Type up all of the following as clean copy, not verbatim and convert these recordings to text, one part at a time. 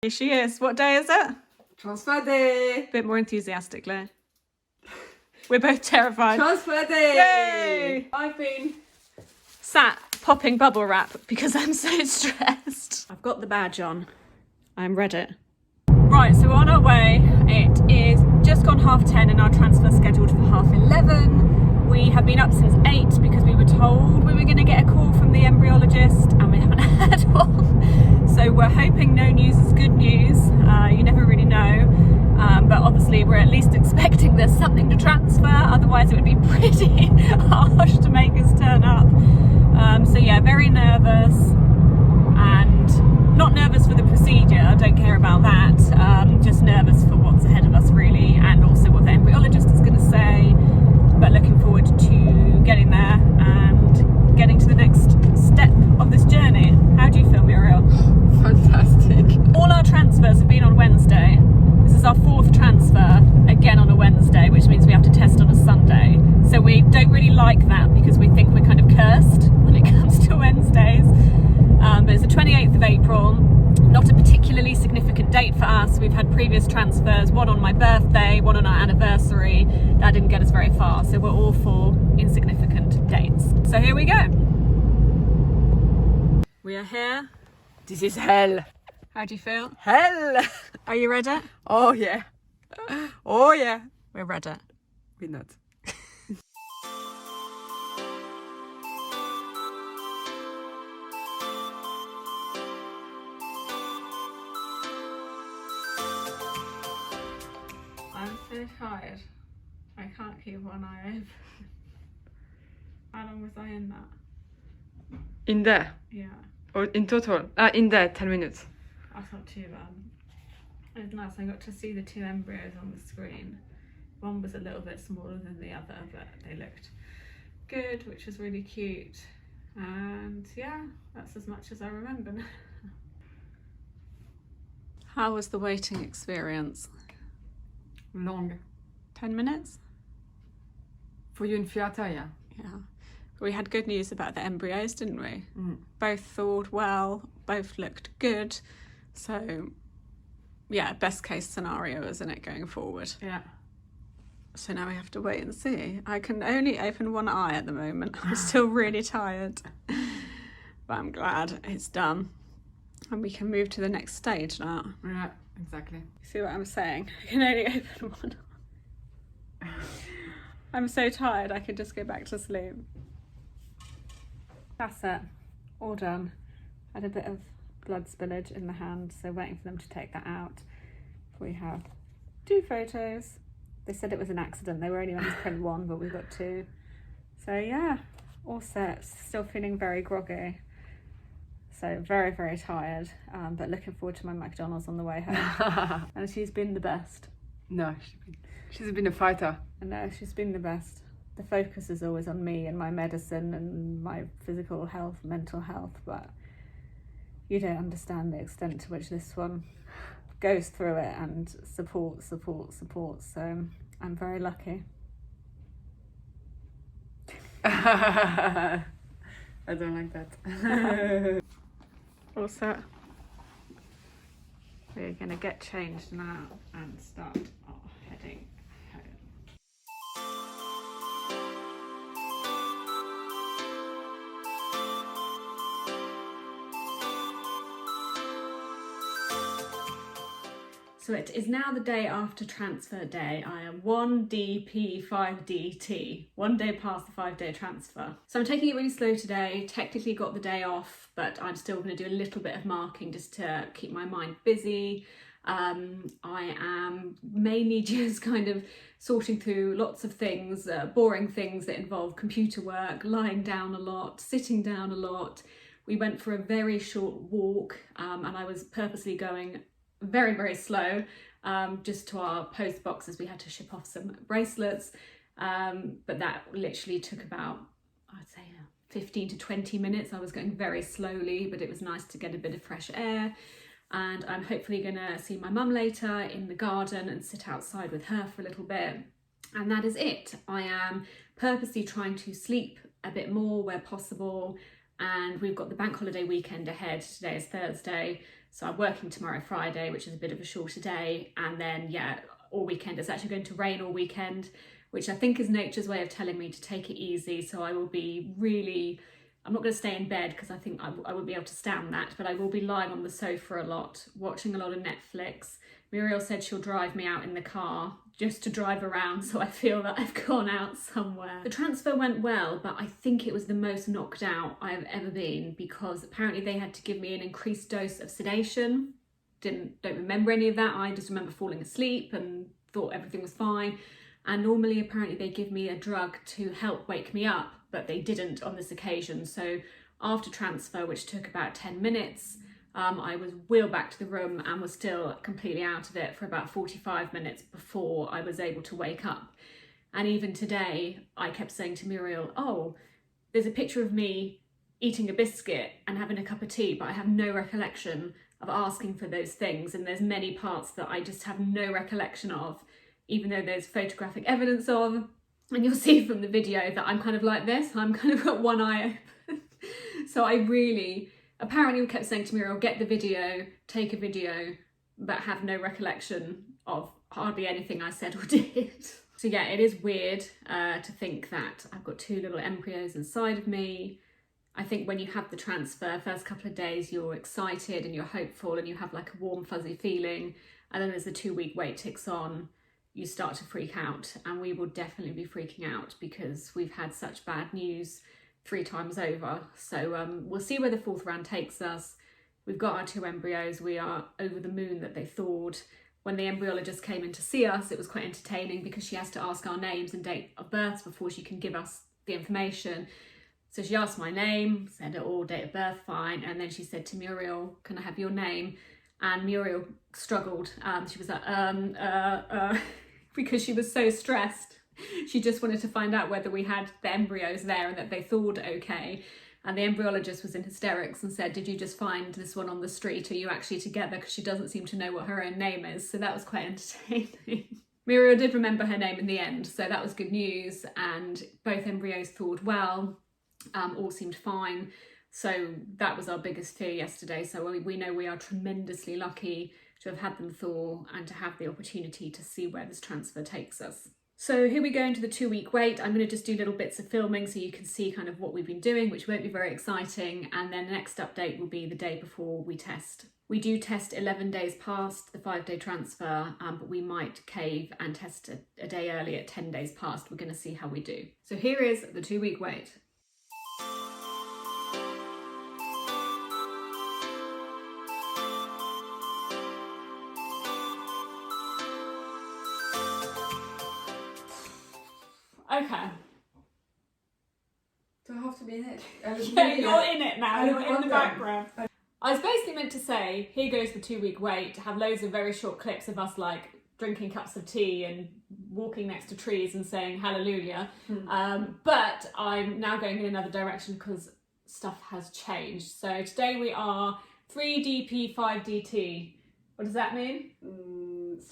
Here she is. What day is it? Transfer day. A bit more enthusiastically. We're both terrified. Transfer day. Yay! I've been Sat popping bubble wrap because I'm so stressed. I've got the badge on. I'm ready. Right, so we're on our way. It is just gone 10:30 and our transfer scheduled for 11:30. We have been up since 8 because we were told we were going to get a call from the embryologist and we haven't had one. So we're hoping no news is good news. You never really know. But obviously we're at least expecting there's something to transfer, otherwise it would be pretty harsh to make us turn up. So yeah, very nervous, and not nervous for the procedure, I don't care about that, just nervous for what's ahead of us really, and also what the embryologist is going to say, but looking forward to getting there and getting to the next step of this journey. How do you feel, Muriel? fantastic. All our transfers have been on Wednesday. This is our 4th transfer, again on a Wednesday, which means we have to test on a Sunday. So we don't really like that because we think we're kind of cursed when it comes to Wednesdays. But it's the 28th of April, not a particularly significant date for us. We've had previous transfers, one on my birthday, one on our anniversary. That didn't get us very far, so we're all for insignificant dates. So here we go. We are here. This is hell. How do you feel? Hell. Are you ready? Oh yeah. Oh yeah. We're ready. We're not. I'm so tired. I can't keep one eye open. How long was I in that? In there. Yeah, Or in total? In there, 10 minutes. that's not too bad. It was nice. I got to see the 2 embryos on the screen. One was a little bit smaller than the other, but they looked good, which was really cute. And yeah, that's as much as I remember. How was the waiting experience? Long. 10 minutes? For you in theatre, yeah. Yeah. We had good news about the embryos, didn't we? Mm. Both thawed well, both looked good. So, yeah, best case scenario, isn't it, going forward? Yeah. So now we have to wait and see. I can only open one eye at the moment. I'm still really tired. But I'm glad it's done. And we can move to the next stage now. Yeah, exactly. See what I'm saying? I can only open one eye. I'm so tired, I could just go back to sleep. That's it. All done. Had a bit of blood spillage in the hand, so waiting for them to take that out. We have 2 photos. They said it was an accident. They were only meant to print 1, but we got 2. So yeah, all set. Still feeling very groggy. So very, very tired, but looking forward to my McDonald's on the way home. And she's been the best. No, she's been a fighter. I know, she's been the best. The focus is always on me and my medicine and my physical health, mental health, but you don't understand the extent to which this one goes through it and supports. So I'm very lucky. I don't like that. All set. We're going to get changed now and start our heading home. So it is now the day after transfer day. I am 1DP5DT, 1 day past the 5-day transfer. So I'm taking it really slow today, technically got the day off, but I'm still going to do a little bit of marking just to keep my mind busy. I am mainly just kind of sorting through lots of things, boring things that involve computer work, lying down a lot, sitting down a lot. We went for a very short walk and I was purposely going very, very slow, just to our post boxes. We had to ship off some bracelets, but that literally took about, I'd say, 15 to 20 minutes. I was going very slowly, but it was nice to get a bit of fresh air. And I'm hopefully gonna see my mum later in the garden and sit outside with her for a little bit. And that is it. I am purposely trying to sleep a bit more where possible. And we've got the bank holiday weekend ahead. Today is Thursday. So I'm working tomorrow, Friday, which is a bit of a shorter day. And then, yeah, all weekend. It's actually going to rain all weekend, which I think is nature's way of telling me to take it easy. So I will be really, I'm not going to stay in bed because I think I won't be able to stand that, but I will be lying on the sofa a lot, watching a lot of Netflix. Muriel said she'll drive me out in the car just to drive around, so I feel that I've gone out somewhere. The transfer went well, but I think it was the most knocked out I've ever been, because apparently they had to give me an increased dose of sedation. Don't remember any of that. I just remember falling asleep and thought everything was fine. And normally apparently they give me a drug to help wake me up, but they didn't on this occasion. So after transfer, which took about 10 minutes, I was wheeled back to the room and was still completely out of it for about 45 minutes before I was able to wake up. And even today, I kept saying to Muriel, oh, there's a picture of me eating a biscuit and having a cup of tea, but I have no recollection of asking for those things. And there's many parts that I just have no recollection of, even though there's photographic evidence of. And you'll see from the video that I'm kind of like this. I'm kind of got one eye open. So I really... Apparently we kept saying to Muriel, get the video, take a video, but have no recollection of hardly anything I said or did. So yeah, it is weird to think that I've got 2 little embryos inside of me. I think when you have the transfer, first couple of days, you're excited and you're hopeful and you have like a warm, fuzzy feeling. And then as the 2-week wait ticks on, you start to freak out. And we will definitely be freaking out because we've had such bad news 3 times over. So we'll see where the 4th round takes us. We've got our 2 embryos. We are over the moon that they thawed. When the embryologist came in to see us, it was quite entertaining because she has to ask our names and date of births before she can give us the information. So she asked my name, said it all, date of birth, fine. And then she said to Muriel, can I have your name? And Muriel struggled. She was like, because she was so stressed. She just wanted to find out whether we had the embryos there and that they thawed okay. And the embryologist was in hysterics and said, did you just find this one on the street? Are you actually together? Because she doesn't seem to know what her own name is. So that was quite entertaining. Muriel did remember her name in the end. So that was good news. And both embryos thawed well. All seemed fine. So that was our biggest fear yesterday. So we know we are tremendously lucky to have had them thaw and to have the opportunity to see where this transfer takes us. So here we go into the 2-week wait. I'm going to just do little bits of filming so you can see kind of what we've been doing, which won't be very exciting. And then the next update will be the day before we test. We do test 11 days past the 5-day transfer, but we might cave and test a day early at 10 days past. We're going to see how we do. So here is the 2-week wait. Okay. Do I have to be in it? Yeah, you're in it now. You're in the background. I was basically meant to say, here goes the 2-week wait, have loads of very short clips of us like drinking cups of tea and walking next to trees and saying hallelujah. But I'm now going in another direction because stuff has changed. So today we are 3DP 5DT. What does that mean?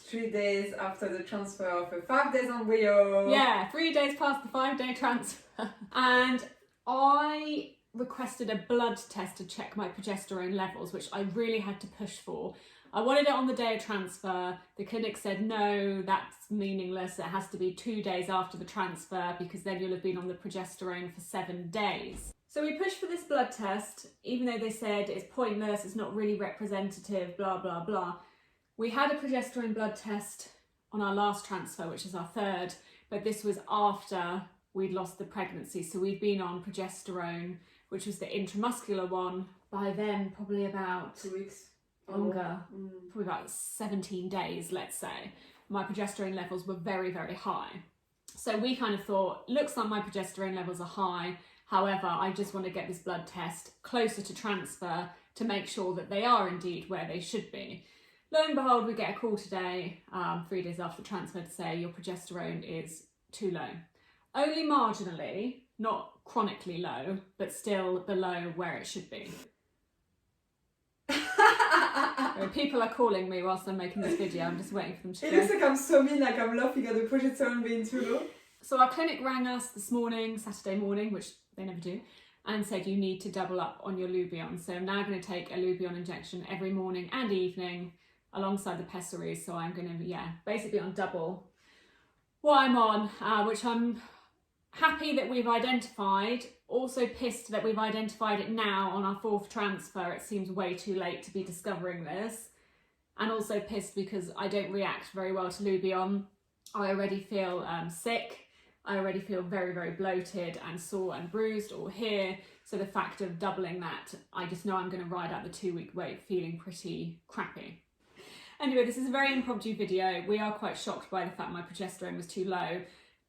3 days after the transfer of a 5 days embryo. Yeah, 3 days past the 5-day transfer. And I requested a blood test to check my progesterone levels, which I really had to push for. I wanted it on the day of transfer. The clinic said, no, that's meaningless. It has to be 2 days after the transfer because then you'll have been on the progesterone for 7 days. So we pushed for this blood test, even though they said it's pointless, it's not really representative, blah, blah, blah. We had a progesterone blood test on our last transfer, which is our 3rd, but this was after we'd lost the pregnancy. So we'd been on progesterone, which was the intramuscular one, by then probably about 2 weeks. Longer, probably about 17 days, let's say. My progesterone levels were very, very high. So we kind of thought, looks like my progesterone levels are high. However, I just want to get this blood test closer to transfer to make sure that they are indeed where they should be. Lo and behold, we get a call today, 3 days after the transfer, to say your progesterone is too low. Only marginally, not chronically low, but still below where it should be. People are calling me whilst I'm making this video. I'm just waiting for them to It go. looks like I'm so mean, like I'm laughing at the progesterone being too low. So our clinic rang us this morning, Saturday morning, which they never do, and said you need to double up on your Lubion. So I'm now going to take a Lubion injection every morning and evening alongside the pessaries. So I'm going to, basically on double what I'm on, which I'm happy that we've identified. Also pissed that we've identified it now on our 4th transfer. It seems way too late to be discovering this. And also pissed because I don't react very well to Lubion. I already feel sick. I already feel very, very bloated and sore and bruised all here. So the fact of doubling that, I just know I'm going to ride out the 2-week wait feeling pretty crappy. Anyway, this is a very impromptu video. We are quite shocked by the fact my progesterone was too low.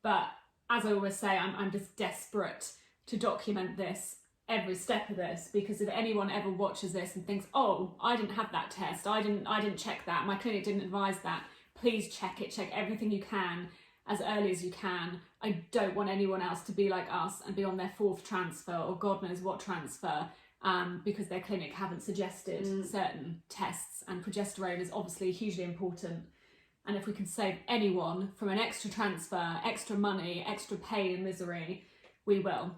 But as I always say, I'm just desperate to document this, every step of this, because if anyone ever watches this and thinks, oh, I didn't have that test, I didn't check that, my clinic didn't advise that, please check it, check everything you can as early as you can. I don't want anyone else to be like us and be on their 4th transfer or God knows what transfer because their clinic haven't suggested certain tests, and progesterone is obviously hugely important. And if we can save anyone from an extra transfer, extra money, extra pain and misery, we will.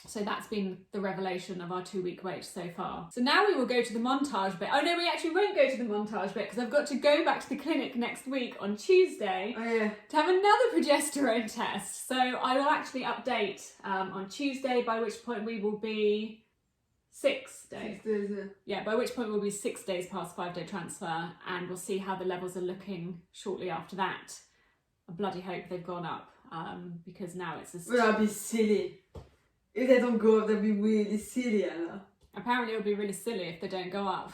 So that's been the revelation of our 2-week wait so far. So now we will go to the montage bit. Oh no, we actually won't go to the montage bit because I've got to go back to the clinic next week on Tuesday to have another progesterone test. So I will actually update on Tuesday, by which point we will be 6 days. 6 days, Yeah, by which point we'll be 6 days past 5-day transfer, and we'll see how the levels are looking shortly after that. I bloody hope they've gone up because now it's just... Well, that'd be silly. If they don't go up, that'd be really silly, Anna. Apparently it'll be really silly if they don't go up.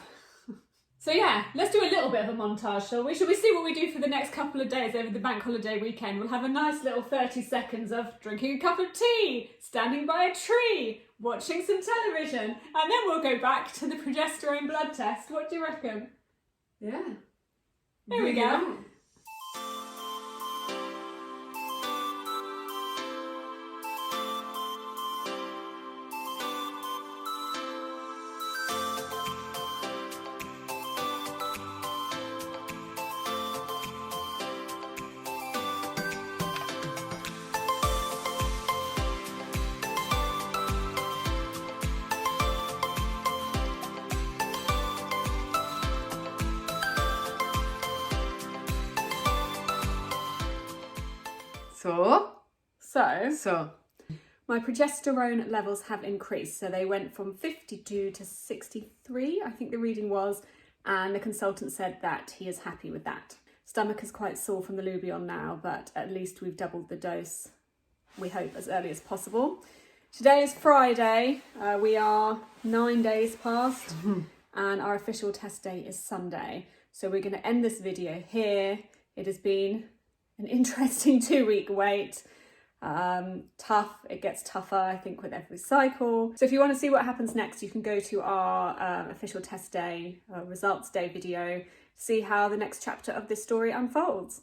So yeah, let's do a little bit of a montage, shall we? Shall we see what we do for the next couple of days over the bank holiday weekend? We'll have a nice little 30 seconds of drinking a cup of tea, standing by a tree, watching some television, and then we'll go back to the progesterone blood test. What do you reckon? Yeah. Here we go. So, my progesterone levels have increased. So they went from 52 to 63, I think the reading was, and the consultant said that he is happy with that. Stomach is quite sore from the Lubion now, but at least we've doubled the dose, we hope, as early as possible. Today is Friday. We are 9 days past, and our official test date is Sunday. So we're going to end this video here. It has been an interesting 2-week wait. Tough, it gets tougher I think with every cycle. So if you want to see what happens next, you can go to our official test day, results day video, see how the next chapter of this story unfolds.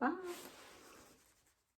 Bye.